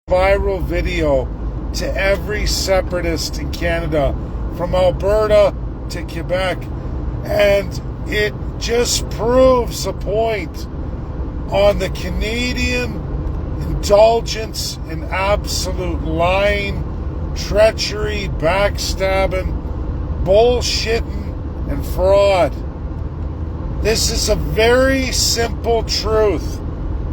Viral video to every separatist in Canada, from Alberta to Quebec, and it just proves a point on the Canadian indulgence in absolute lying, treachery, backstabbing, bullshitting, and fraud. This is a very simple truth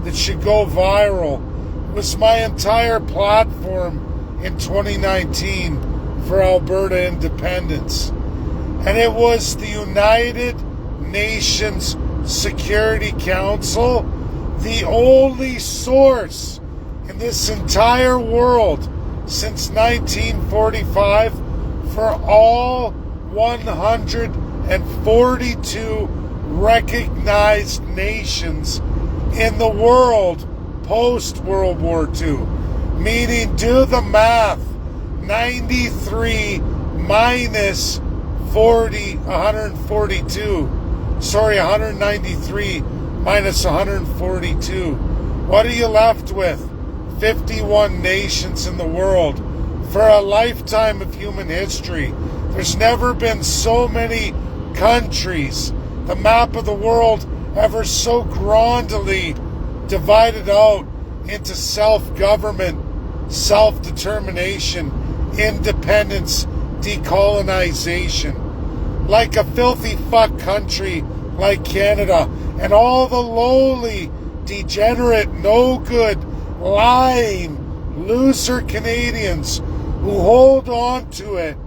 that should go viral. It was my entire platform in 2019 for Alberta independence. And it was the United Nations Security Council, the only source in this entire world since 1945 for all 142 recognized nations in the world post-World War II. Meaning, do the math, 93 minus 193 minus 142. What are you left with? 51 nations in the world. For a lifetime of human history, there's never been so many countries, the map of the world ever so grandly divided out into self-government, self-determination, independence, decolonization. Like a filthy fuck country like Canada, and all the lowly, degenerate, no good, lying, loser Canadians who hold on to it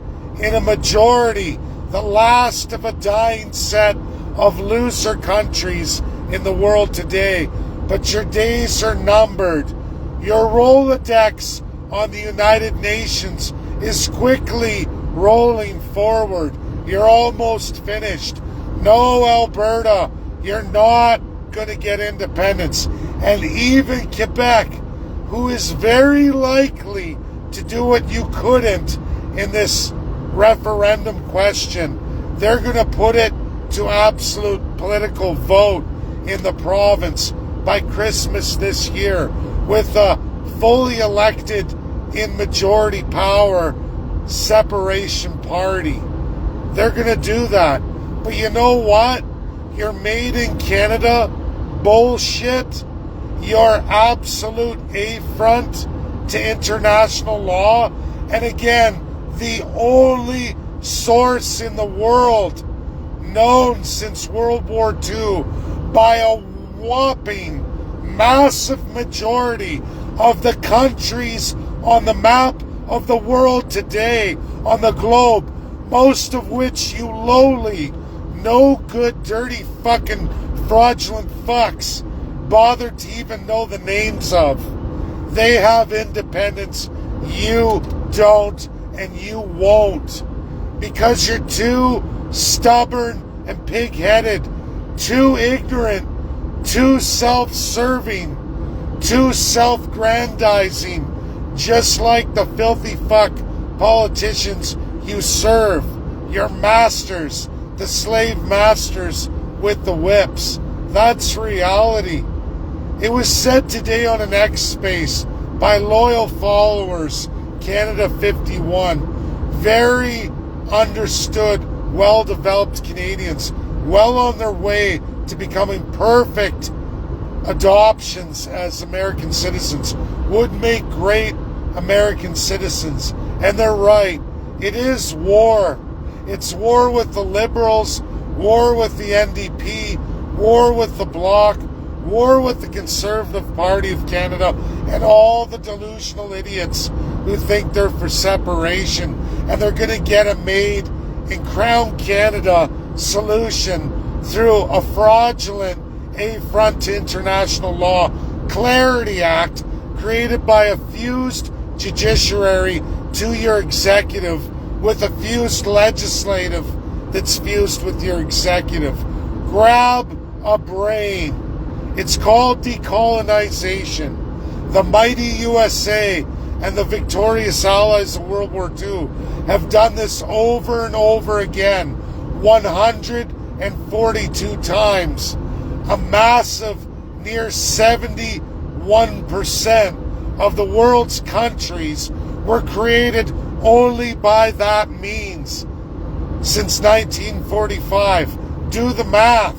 in a majority, the last of a dying set of loser countries in the world today. But your days are numbered. Your Rolodex on the United Nations is quickly rolling forward. You're almost finished. No, Alberta, you're not going to get independence. And even Quebec, who is very likely to do what you couldn't in this referendum question, they're going to put it to absolute political vote in the province by Christmas this year with a fully elected in majority power separation party. They're going to do that. But you know what? Your made in Canada bullshit, your absolute affront to international law, and again, the only source in the world known since World War II by a whopping massive majority of the countries on the map of the world today, on the globe, most of which you lowly, no good, dirty, fucking fraudulent fucks bother to even know the names of. They have independence. You don't, and you won't. Because you're too stubborn and pig-headed, too ignorant, too self-serving, too self-grandizing, just like the filthy fuck politicians you serve, your masters, the slave masters with the whips. That's reality. It was said today on an X space by loyal followers, Canada 51, very understood, well-developed Canadians, well on their way to becoming perfect adoptions as American citizens, would make great American citizens. And they're right. It is war. It's war with the Liberals, war with the NDP, war with the Bloc, war with the Conservative Party of Canada, and all the delusional idiots who think they're for separation, and they're going to get a made in Crown Canada solution through a fraudulent affront to international law Clarity Act created by a fused judiciary to your executive with a fused legislative that's fused with your executive. Grab a brain. It's called decolonization. The mighty USA and the victorious allies of World War II have done this over and over again, 142 times. A massive near 71% of the world's countries were created only by that means since 1945. Do the math.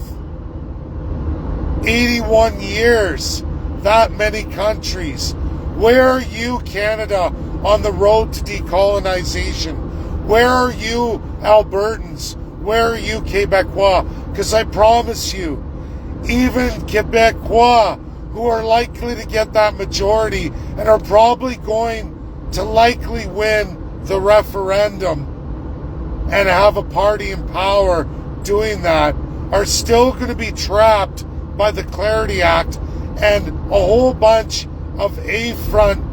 81 years, that many countries. Where are you, Canada, on the road to decolonization? Where are you, Albertans? Where are you, Quebecois? Because I promise you, even Quebecois, who are likely to get that majority and are probably going to likely win the referendum and have a party in power doing that, are still going to be trapped by the Clarity Act and a whole bunch of A-front,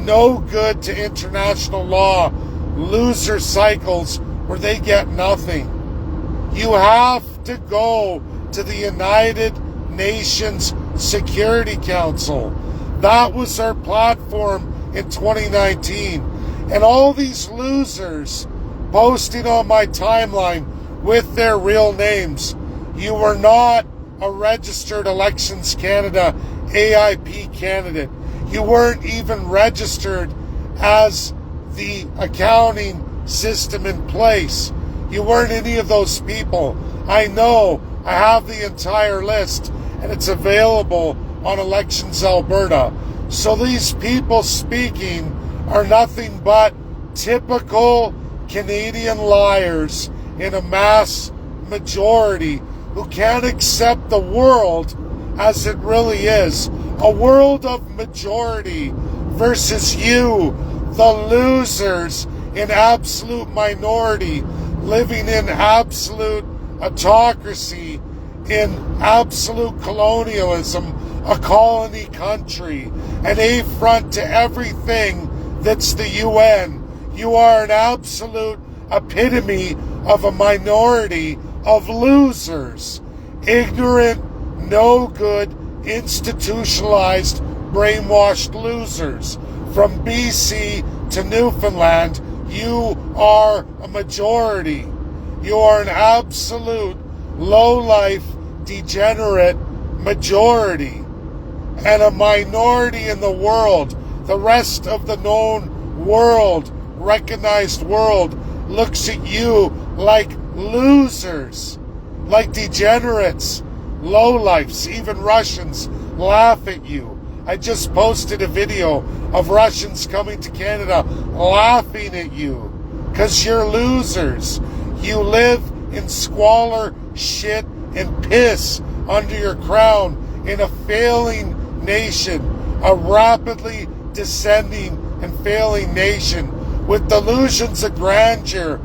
no good to international law, loser cycles where they get nothing. You have to go to the United Nations Security Council. That was our platform in 2019. And all these losers posting on my timeline with their real names. You were not a registered Elections Canada AIP candidate. You weren't even registered as the accounting system in place. You weren't any of those people. I know. I have the entire list, and it's available on Elections Alberta. So these people speaking are nothing but typical Canadian liars in a mass majority who can't accept the world as it really is. A world of majority versus you, the losers in absolute minority, living in absolute autocracy, in absolute colonialism, a colony country, an affront to everything that's the UN. You are an absolute epitome of a minority of losers, ignorant, no good, institutionalized, brainwashed losers. From BC to Newfoundland, you are a majority. You are an absolute low-life, degenerate majority. And a minority in the world, the rest of the known world, recognized world, looks at you like losers, like degenerates, lowlifes. Even Russians laugh at you. I just posted a video of Russians coming to Canada laughing at you because you're losers. You live in squalor, shit, and piss under your crown in a failing nation, a rapidly descending and failing nation with delusions of grandeur,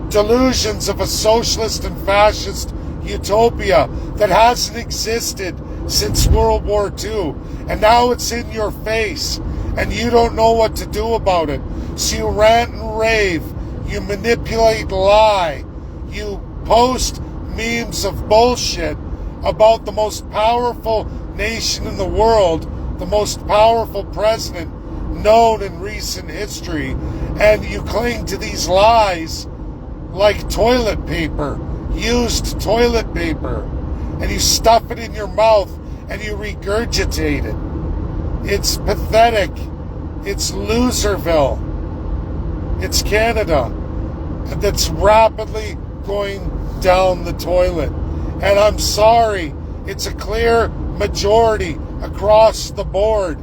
delusions of a socialist and fascist utopia that hasn't existed since World War II. And now it's in your face, and you don't know what to do about it. So you rant and rave, you manipulate, lie, you post memes of bullshit about the most powerful nation in the world, the most powerful president known in recent history, and you cling to these lies like toilet paper, used toilet paper, and you stuff it in your mouth and you regurgitate it. It's pathetic. It's Loserville. It's Canada that's rapidly going down the toilet. And I'm sorry, it's a clear majority across the board.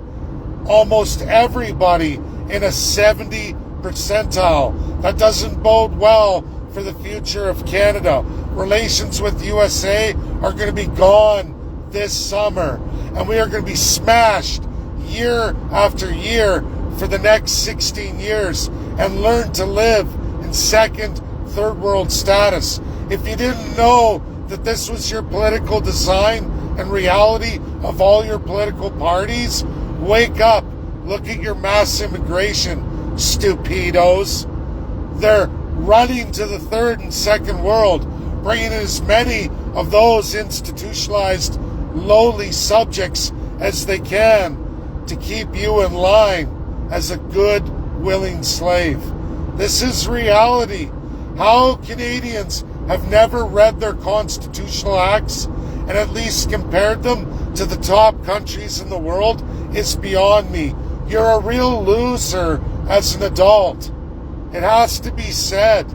Almost everybody in a 70 percentile. That doesn't bode well for the future of Canada. Relations with USA are going to be gone this summer, and we are going to be smashed year after year for the next 16 years and learn to live in second, third world status. If you didn't know that this was your political design and reality of all your political parties, wake up. Look at your mass immigration, stupidos. They're running to the third and second world, bringing in as many of those institutionalized, lowly subjects as they can to keep you in line as a good, willing slave. This is reality. How Canadians have never read their constitutional acts and at least compared them to the top countries in the world is beyond me. You're a real loser as an adult. It has to be said.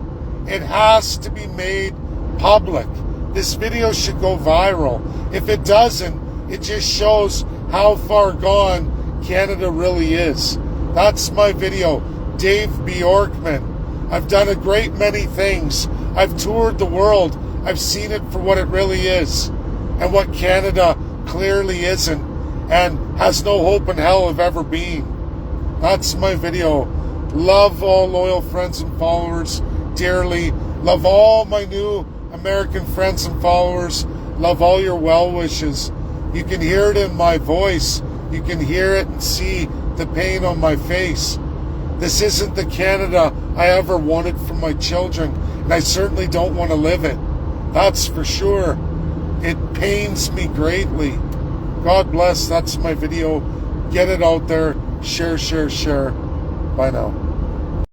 It has to be made public. This video should go viral. If it doesn't, it just shows how far gone Canada really is. That's my video. Dave Bjorkman. I've done a great many things. I've toured the world. I've seen it for what it really is and what Canada clearly isn't and has no hope in hell of ever being. That's my video. Love all loyal friends and followers dearly. Love all my new American friends and followers. Love all your well wishes. You can hear it in my voice. You can hear it and see the pain on my face. This isn't the Canada I ever wanted for my children, and I certainly don't want to live it. That's for sure. It pains me greatly. God bless. That's my video. Get it out there. Share, share, share. Bye now.